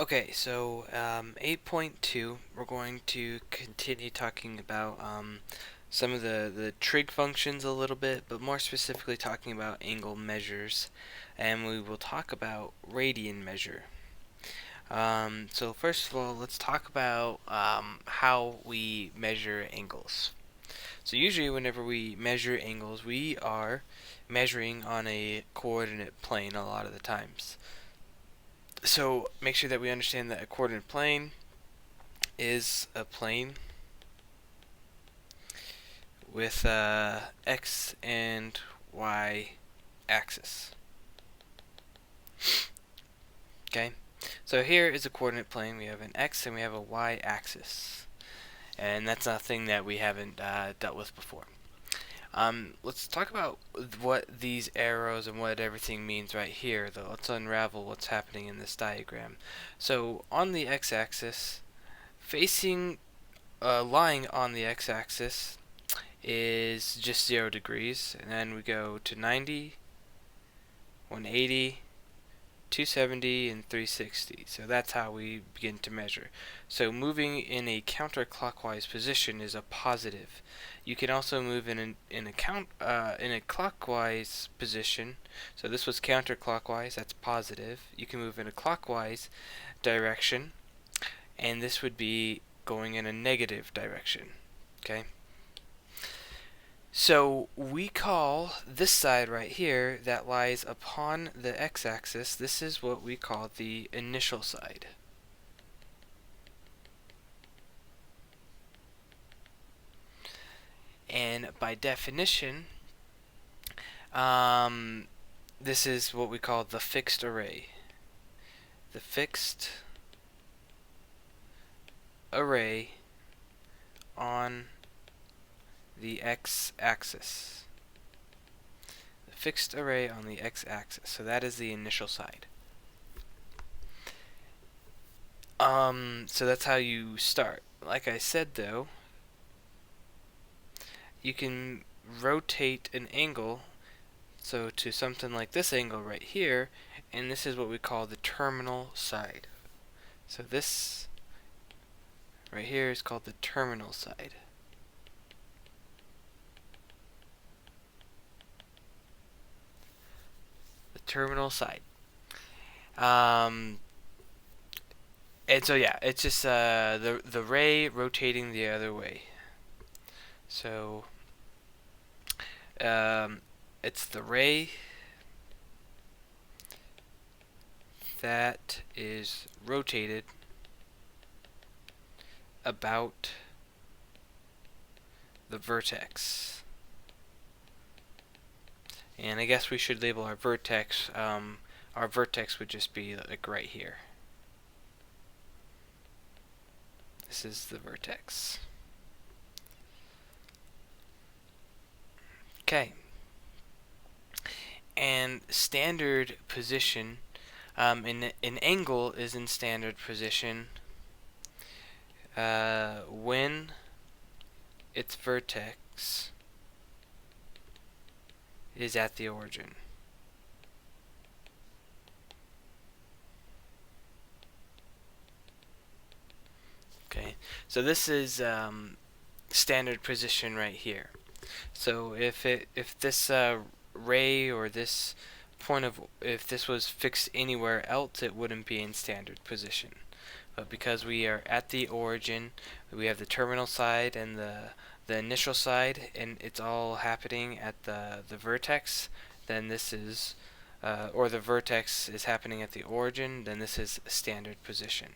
Okay, so 8.2, we're going to continue talking about some of the trig functions a little bit, but more specifically talking about angle measures, and we will talk about radian measure. So first of all, let's talk about how we measure angles. So usually whenever we measure angles, we are measuring on a coordinate plane a lot of the times. So make sure that we understand that a coordinate plane is a plane with x and y axis. Okay, so here is a coordinate plane. We have an x and we have a y axis, and that's nothing that we haven't dealt with before. Let's talk about what these arrows and what everything means right here, though. Let's unravel what's happening in this diagram. So on the x-axis, facing lying on the x-axis is just 0 degrees, and then we go to 90, 180, 270, and 360. So that's how we begin to measure. So moving in a counterclockwise position is a positive. You can also move in a clockwise position. So this was counterclockwise, that's positive. You can move in a clockwise direction, and this would be going in a negative direction. Okay? So we call this side right here that lies upon the x-axis, this is what we call the initial side. And by definition, this is what we call the fixed array. The fixed array on the x-axis. The fixed array on the x-axis. So that is the initial side. So that's how you start. Like I said though, you can rotate an angle so to something like this angle right here, and this is what we call the terminal side. So this right here is called the terminal side. The terminal side. And so yeah, it's just the ray rotating the other way. So it's the ray that is rotated about the vertex. And I guess we should label our vertex. Our vertex would just be like right here. This is the vertex. Okay. And standard position, an angle is in standard position when its vertex is at the origin. Okay, so this is standard position right here. So if this ray or this if this was fixed anywhere else, it wouldn't be in standard position. But because we are at the origin, we have the terminal side and the initial side, and it's all happening at the vertex, then this is or the vertex is happening at the origin, then this is standard position.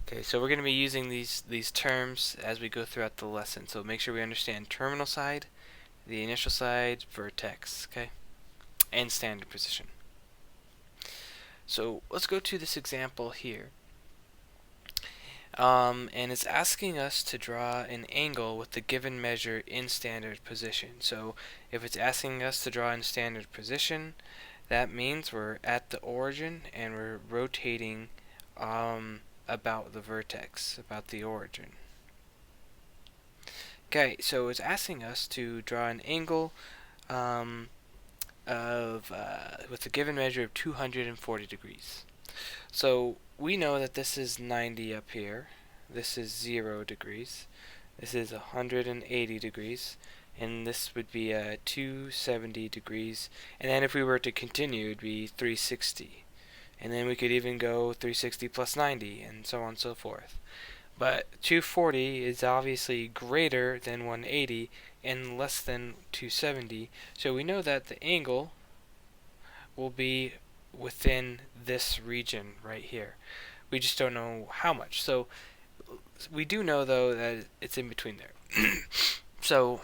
Okay, so we're going to be using these terms as we go throughout the lesson. So make sure we understand terminal side, the initial side, vertex, okay, and standard position. So let's go to this example here. And it's asking us to draw an angle with the given measure in standard position. So if it's asking us to draw in standard position, that means we're at the origin and we're rotating about the vertex, about the origin. Okay, so it's asking us to draw an angle with a given measure of 240 degrees. So we know that this is 90 up here. This is 0 degrees. This is 180 degrees. And this would be 270 degrees. And then if we were to continue, it would be 360. And then we could even go 360 plus 90, and so on and so forth. But 240 is obviously greater than 180 and less than 270. So we know that the angle will be within this region right here. We just don't know how much. So we do know though that it's in between there. So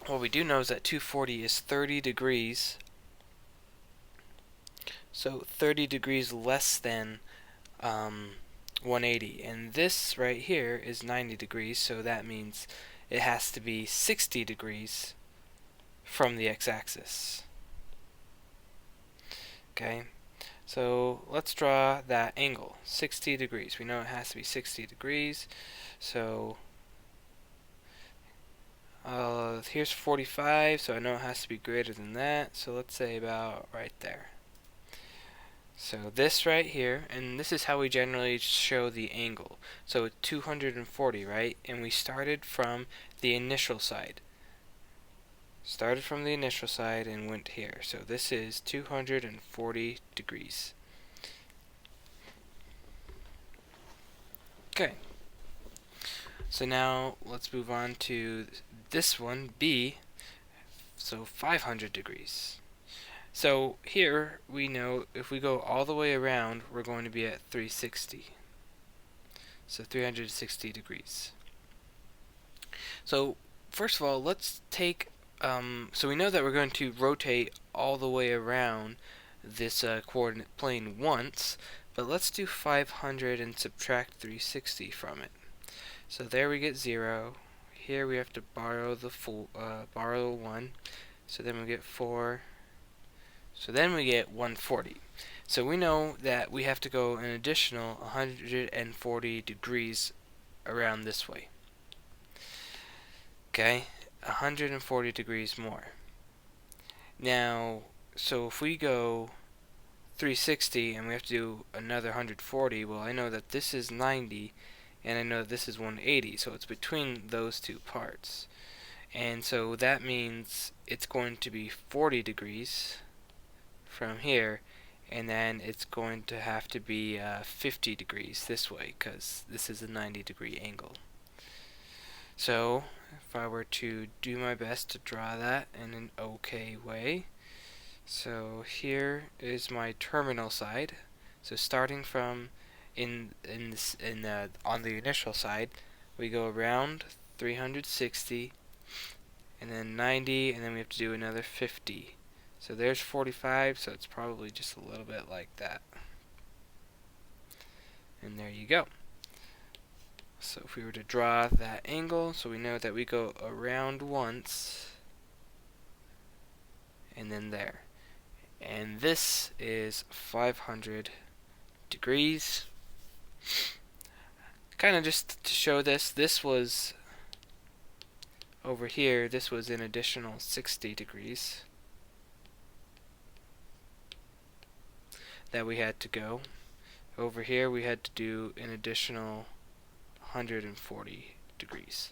what we do know is that 240 is 30 degrees. So 30 degrees less than 180. And this right here is 90 degrees, so that means it has to be 60 degrees from the x-axis. Okay, so let's draw that angle, 60 degrees. We know it has to be 60 degrees, so here's 45, so I know it has to be greater than that, so let's say about right there. So this right here, and this is how we generally show the angle. So 240, right? And we started from the initial side. Started from the initial side and went here. So this is 240 degrees. Okay. So now let's move on to this one, B. So 500 degrees. So here we know if we go all the way around, we're going to be at 360. So 360 degrees. So first of all, let's take, so we know that we're going to rotate all the way around this coordinate plane once, but let's do 500 and subtract 360 from it. So there we get 0. Here we have to borrow the borrow 1. So then we get 4. So then we get 140. So we know that we have to go an additional 140 degrees around this way. Okay, 140 degrees more. Now, so if we go 360 and we have to do another 140, well, I know that this is 90 and I know that this is 180, so it's between those two parts. And so that means it's going to be 40 degrees from here, and then it's going to have to be 50 degrees this way because this is a 90-degree angle. So if I were to do my best to draw that in an okay way, so here is my terminal side. So starting from on the initial side, we go around 360 and then 90, and then we have to do another 50. So there's 45, so it's probably just a little bit like that. And there you go. So if we were to draw that angle, so we know that we go around once, and then there. And this is 500 degrees. Kind of just to show this was over here, this was an additional 60 degrees that we had to go. Over here we had to do an additional 140 degrees.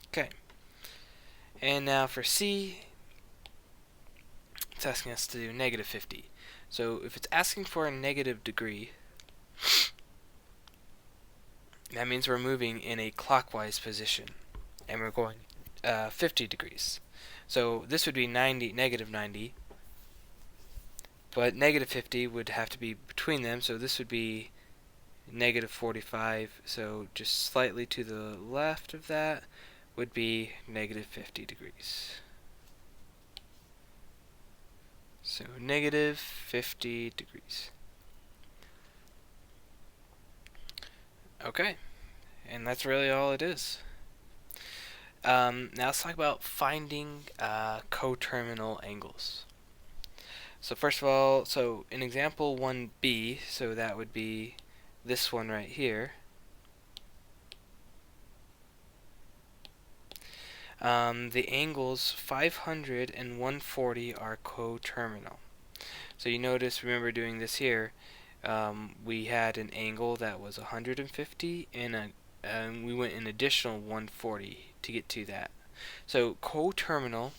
Okay. And now for C, it's asking us to do negative 50. So if it's asking for a negative degree, that means we're moving in a clockwise position, and we're going 50 degrees. So this would be negative 90, but negative 50 would have to be between them, so this would be negative 45, so just slightly to the left of that would be negative 50 degrees. So negative 50 degrees. Okay, and that's really all it is. Now let's talk about finding coterminal angles. So first of all, so in example 1b, so that would be this one right here. the angles 500 and 140 are coterminal. So you notice, remember doing this here, we had an angle that was 150 and we went an additional 140 to get to that. So coterminal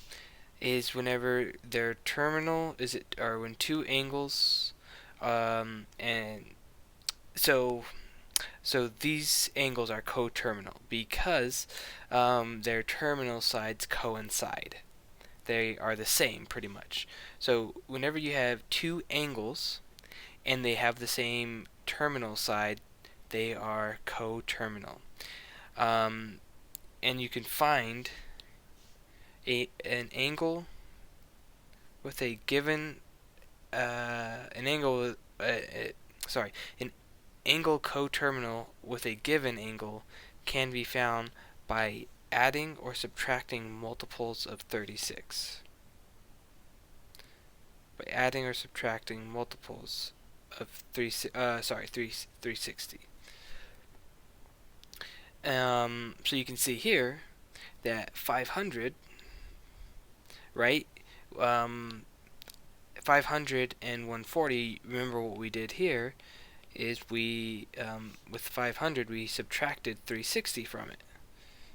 is whenever their terminal or when two angles and so these angles are coterminal because their terminal sides coincide. They are the same pretty much. So whenever you have two angles and they have the same terminal side, they are coterminal. And you can find an angle with a given an angle sorry an angle coterminal with a given angle can be found by adding or subtracting multiples of 36. By adding or subtracting multiples of 360. So you can see here that 500, right? 500 and 140. Remember what we did here is we with 500 we subtracted 360 from it.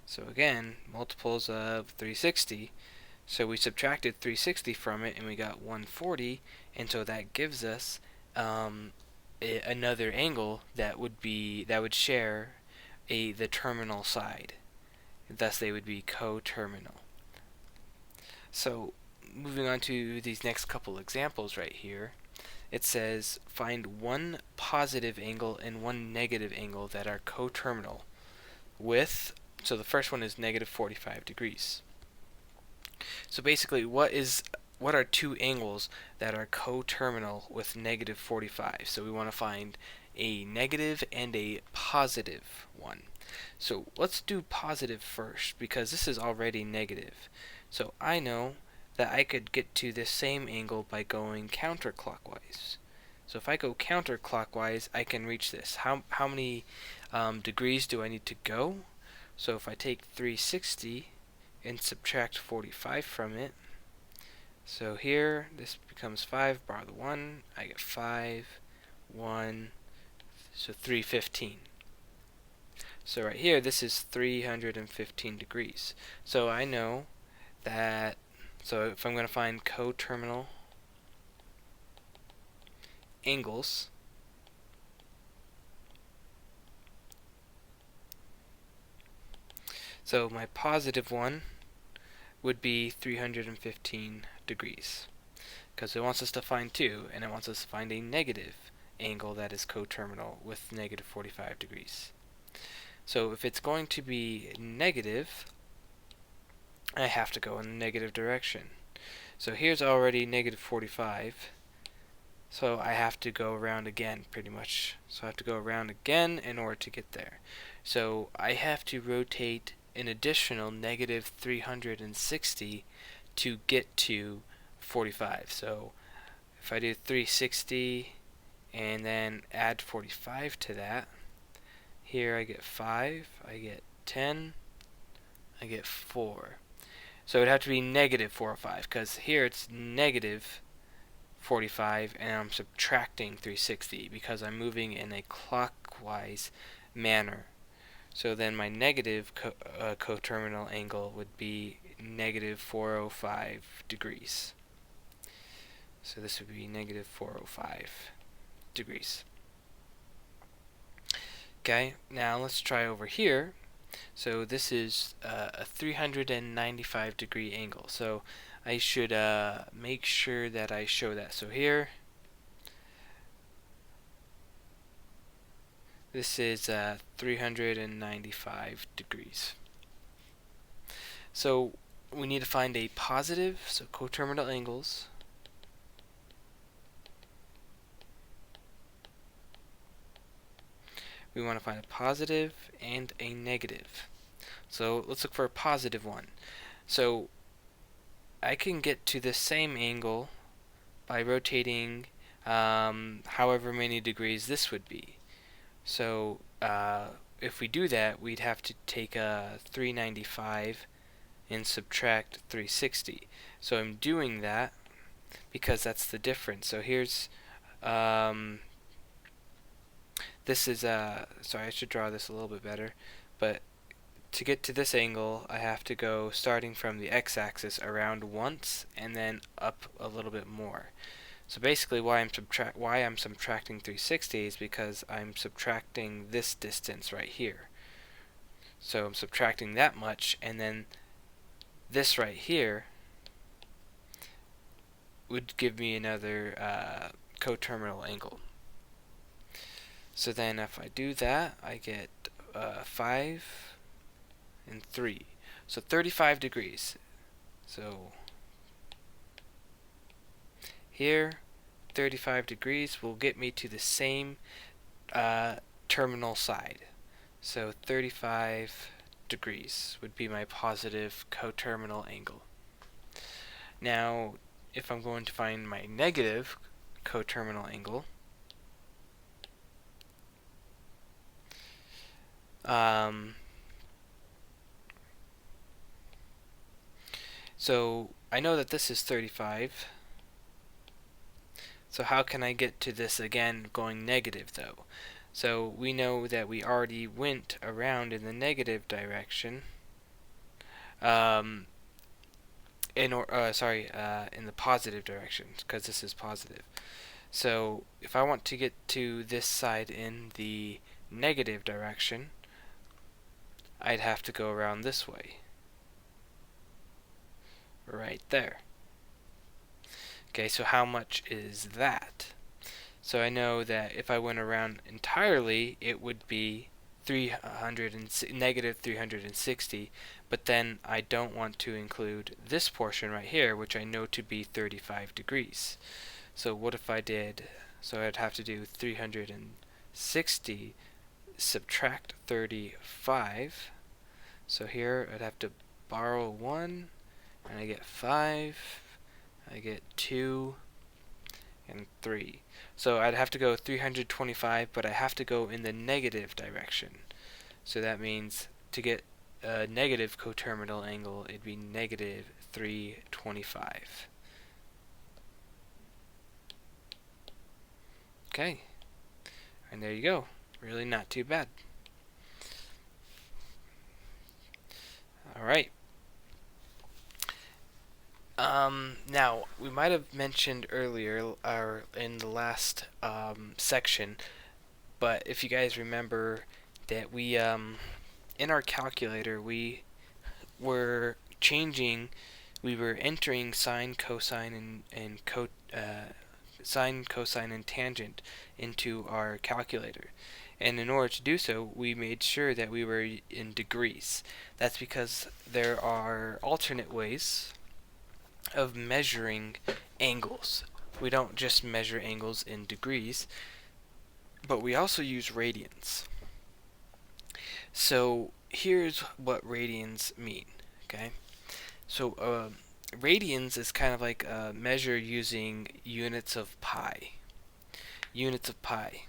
So again, multiples of 360. So we subtracted 360 from it and we got 140, and so that gives us another angle that would share the terminal side. Thus they would be coterminal. So moving on to these next couple examples right here, it says find one positive angle and one negative angle that are coterminal with, so the first one is negative 45 degrees. So basically what are two angles that are coterminal with negative 45? So we want to find a negative and a positive one. So let's do positive first because this is already negative. So I know that I could get to this same angle by going counterclockwise. So if I go counterclockwise, I can reach this. How many degrees do I need to go? So if I take 360 and subtract 45 from it, so here this becomes 5, bar the 1, I get 5, 1, so 315. So right here, this is 315 degrees. So I know that, so if I'm going to find coterminal angles, so my positive one would be 315 degrees because it wants us to find 2, and it wants us to find a negative angle that is coterminal with negative 45 degrees. So if it's going to be negative, I have to go in the negative direction. So here's already negative 45, so I have to go around again pretty much. So I have to go around again in order to get there. So I have to rotate an additional negative 360 to get to 45. So if I do 360 and then add 45 to that, here I get 5, I get 10, I get 4. So it would have to be negative 405 because here it's negative 45 and I'm subtracting 360 because I'm moving in a clockwise manner. So then my negative coterminal angle would be negative 405 degrees. So this would be negative 405 degrees. Okay, now let's try over here. So this is a 395 degree angle. So I should make sure that I show that. So here, this is 395 degrees. So we need to find a positive, so coterminal angles. We want to find a positive and a negative. So let's look for a positive one. So I can get to the same angle by rotating however many degrees this would be. So if we do that, we'd have to take a 395 and subtract 360. So I'm doing that because that's the difference. So here's this is sorry, I should draw this a little bit better, but to get to this angle I have to go starting from the x-axis around once and then up a little bit more. So basically why I'm subtracting 360 is because I'm subtracting this distance right here. So I'm subtracting that much, and then this right here would give me another coterminal angle. So then if I do that, I get 5 and 3. So 35 degrees. So here, 35 degrees will get me to the same terminal side. So 35 degrees would be my positive coterminal angle. Now, if I'm going to find my negative coterminal angle, so I know that this is 35. So how can I get to this again going negative though? So we know that we already went around in the negative direction. In the positive direction, because this is positive. So if I want to get to this side in the negative direction, I'd have to go around this way. Right there. Okay, so how much is that? So I know that if I went around entirely, it would be negative 360, but then I don't want to include this portion right here, which I know to be 35 degrees. So what if I did, so I'd have to do 360 subtract 35. So here I'd have to borrow 1, and I get 5, I get 2, and 3. So I'd have to go 325, but I have to go in the negative direction. So that means to get a negative coterminal angle, it'd be negative 325. Okay, and there you go. Really not too bad. Alright. Now, we might have mentioned earlier, or in the last section, but if you guys remember that we, in our calculator, we were entering sine, cosine, and sine, cosine, and tangent into our calculator. And in order to do so, we made sure that we were in degrees. That's because there are alternate ways of measuring angles. We don't just measure angles in degrees, but we also use radians. So here's what radians mean, okay? So radians is kind of like a measure using units of pi. Units of pi.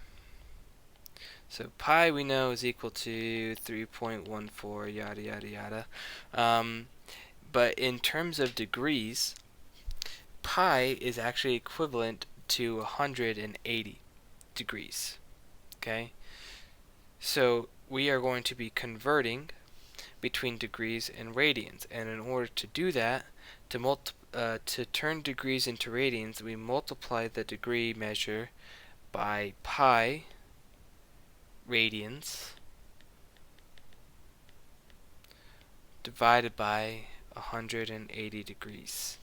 So pi we know is equal to 3.14 yada yada yada. But in terms of degrees, pi is actually equivalent to 180 degrees. Okay? So we are going to be converting between degrees and radians, and in order to do that, to turn degrees into radians, we multiply the degree measure by pi radians divided by 180 degrees.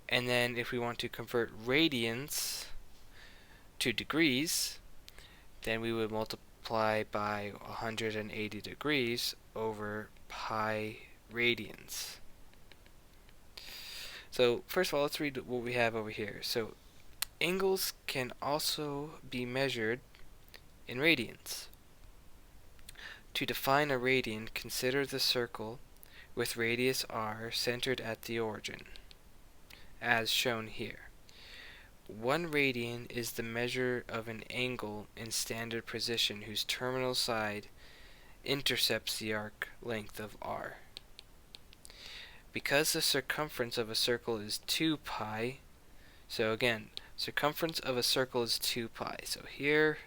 And then if we want to convert radians to degrees, then we would multiply by 180 degrees over pi radians. So first of all, let's read what we have over here. So angles can also be measured in radians. To define a radian, consider the circle with radius r centered at the origin, as shown here. 1 radian is the measure of an angle in standard position whose terminal side intercepts the arc length of r. because the circumference of a circle is 2 pi, so again, circumference of a circle is 2 pi. So here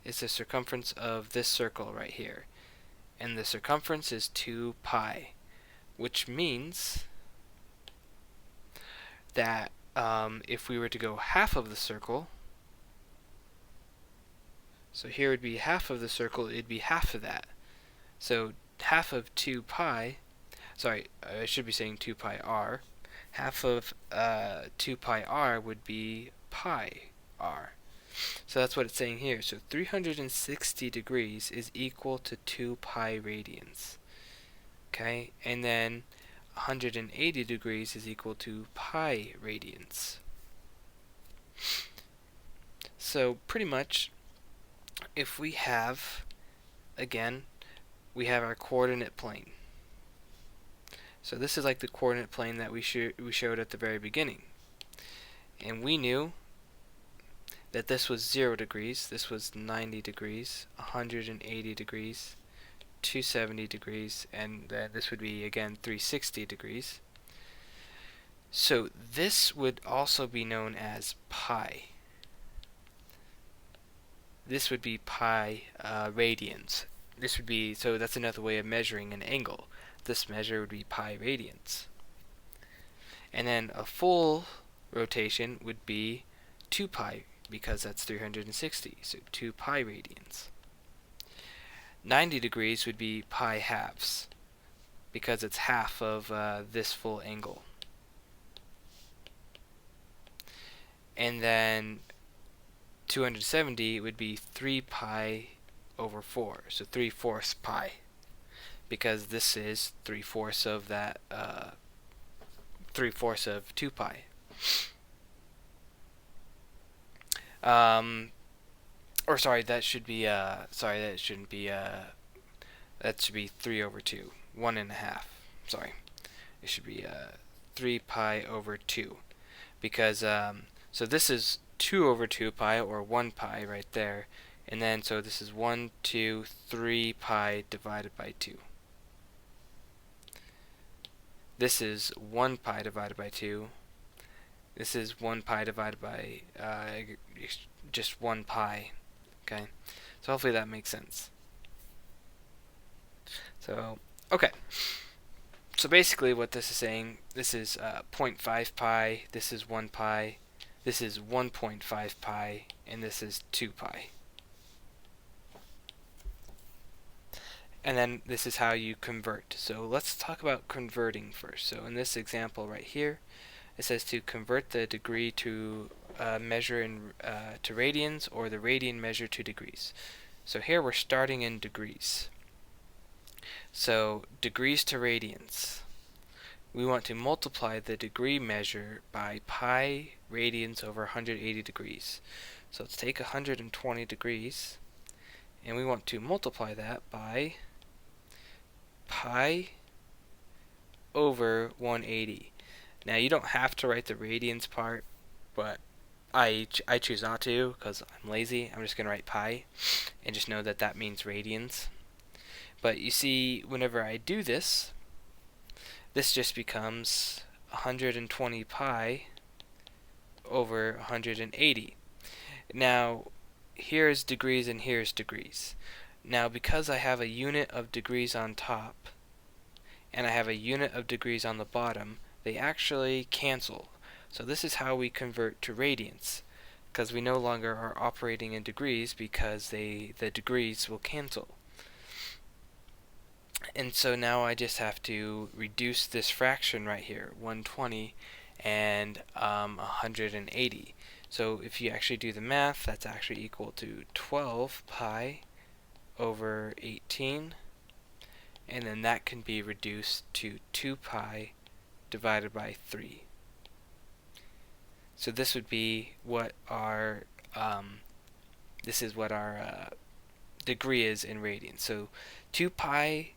is the circumference of this circle right here. And the circumference is 2 pi, which means that if we were to go half of the circle, so here would be half of the circle, it'd be half of that. So half of 2 pi, sorry, I should be saying 2 pi r. Half of 2 pi r would be pi r. So that's what it's saying here. So 360 degrees is equal to 2 pi radians. Okay, and then 180 degrees is equal to pi radians. So pretty much, if we have, again, we have our coordinate plane. So this is like the coordinate plane that we showed at the very beginning. And we knew that this was 0 degrees, this was 90 degrees, 180 degrees, 270 degrees, and then this would be, again, 360 degrees. So this would also be known as pi. This would be pi radians. This would be, so that's another way of measuring an angle. This measure would be pi radians. And then a full rotation would be 2 pi, because that's 360, so 2 pi radians. 90 degrees would be pi halves, because it's half of this full angle. And then 270 would be 3 pi over 4, so 3/4 pi, because this is 3/4 of that, 3/4 of 2 pi. Or sorry, that should be, sorry, that shouldn't be, that should be 3/2, 1.5, sorry. It should be 3 pi over 2, because, so this is 2/2 pi, or 1 pi right there, and then, so this is 1, 2, 3 pi divided by 2. This is 1 pi divided by 2. This is 1 pi divided by just 1 pi. Okay, so hopefully that makes sense. So, okay. So basically what this is saying, this is 0.5 pi, this is 1 pi, this is 1.5 pi, and this is 2 pi. And then this is how you convert. So let's talk about converting first. So in this example right here, it says to convert the degree to measure in to radians, or the radian measure to degrees. So here we're starting in degrees. So degrees to radians. We want to multiply the degree measure by pi radians over 180 degrees. So let's take 120 degrees, and we want to multiply that by pi over 180. Now you don't have to write the radians part, but I choose not to because I'm lazy. I'm just going to write pi and just know that that means radians. But you see, whenever I do this, this just becomes 120 pi over 180. Now here's degrees and here's degrees. Now because I have a unit of degrees on top and I have a unit of degrees on the bottom, they actually cancel. So this is how we convert to radians, because we no longer are operating in degrees because the degrees will cancel. And so now I just have to reduce this fraction right here, 120 and 180. So if you actually do the math, that's actually equal to 12 pi over 18, and then that can be reduced to 2 pi divided by 3. So this would be what our degree is in radians. So 2 pi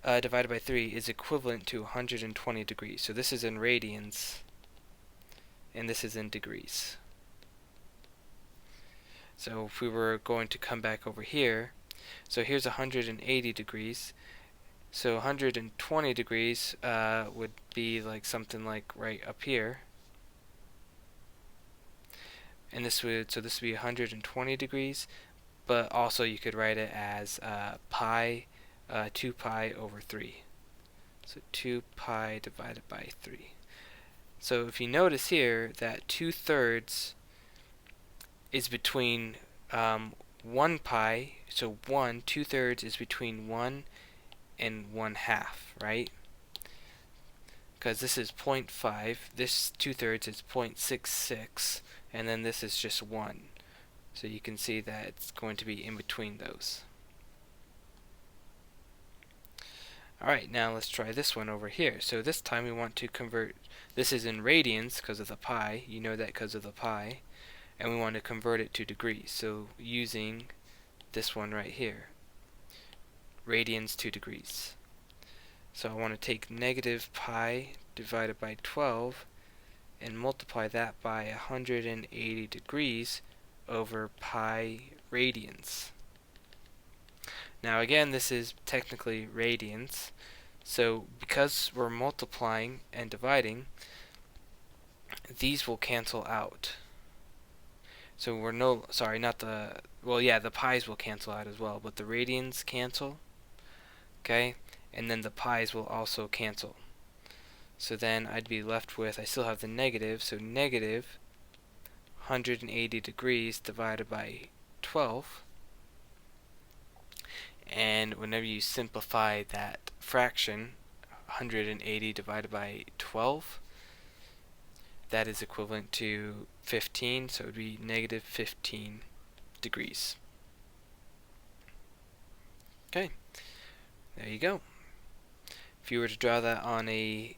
divided by 3 is equivalent to 120 degrees. So this is in radians, and this is in degrees. So if we were going to come back over here, so here's 180 degrees, So 120 degrees would be like something like right up here. And this would be 120 degrees, but also you could write it as 2 pi over 3. So 2 pi divided by 3. So if you notice here that 2/3 is between 1 pi, so 2/3 is between 1 and 1/2, right? Because this is 0.5, this 2/3 is 0.66, and then this is just 1. So you can see that it's going to be in between those. Alright, now let's try this one over here. So this time we want to convert, this is in radians because of the pi, you know that because of the pi, and we want to convert it to degrees. So using this one right here, radians to degrees. So I want to take negative pi divided by 12 and multiply that by 180 degrees over pi radians. Now again, this is technically radians, so because we're multiplying and dividing, these will cancel out. So we're the pi's will cancel out as well, but the radians cancel, okay, and then the pi's will also cancel. So then I'd be left with, I still have the negative, so negative 180 degrees divided by 12. And whenever you simplify that fraction, 180 divided by 12, that is equivalent to 15, so it would be negative 15 degrees. Okay, there you go. If you were to draw that on a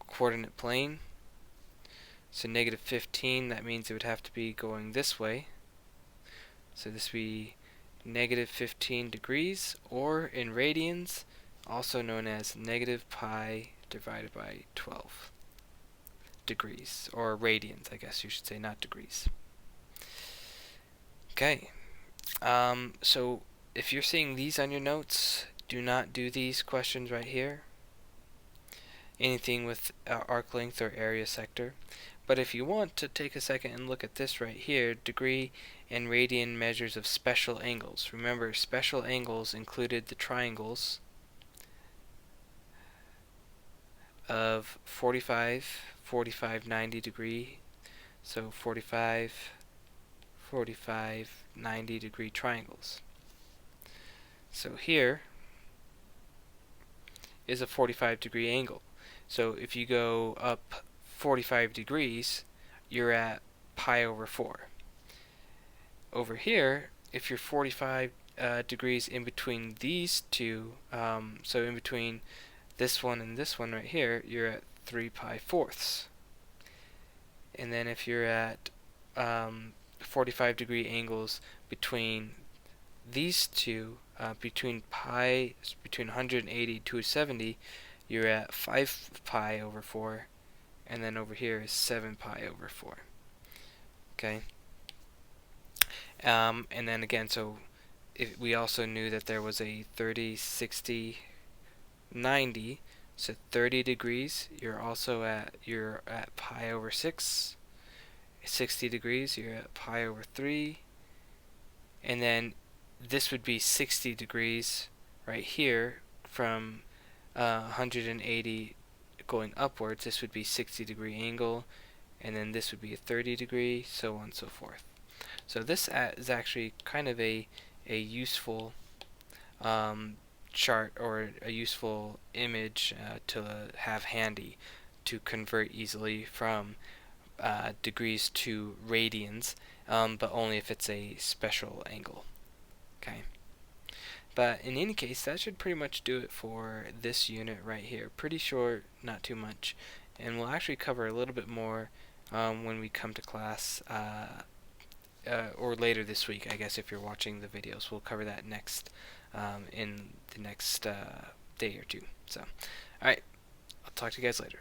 coordinate plane, so negative 15, that means it would have to be going this way. So this would be negative 15 degrees, or in radians, also known as negative pi divided by 12 degrees, or radians, I guess you should say, not degrees. Okay, so if you're seeing these on your notes, do not do these questions right here. Anything with arc length or area sector. But if you want to take a second and look at this right here, degree and radian measures of special angles. Remember, special angles included the triangles of 45, 45, 90 degree, so 45, 45, 90 degree triangles. So here is a 45 degree angle. So if you go up 45 degrees, you're at pi over 4. Over here, if you're 45 degrees in between these two, so in between this one and this one right here, you're at 3 pi fourths. And then if you're at 45 degree angles between these two, between 180 and 270, you're at 5 pi over 4, and then over here is 7 pi over 4. Okay. And then again, so we also knew that there was a 30, 60, 90. So 30 degrees, you're at pi over 6. 60 degrees, you're at pi over 3. And then this would be 60 degrees right here from 180 going upwards. This would be 60 degree angle, and then this would be a 30 degree, so on and so forth. So this is actually kind of a useful chart, or a useful image to have handy to convert easily from degrees to radians, but only if it's a special angle. Okay. But in any case, that should pretty much do it for this unit right here. Pretty short, not too much. And we'll actually cover a little bit more when we come to class, or later this week, I guess, if you're watching the videos. We'll cover that next in the next day or two. So, alright, I'll talk to you guys later.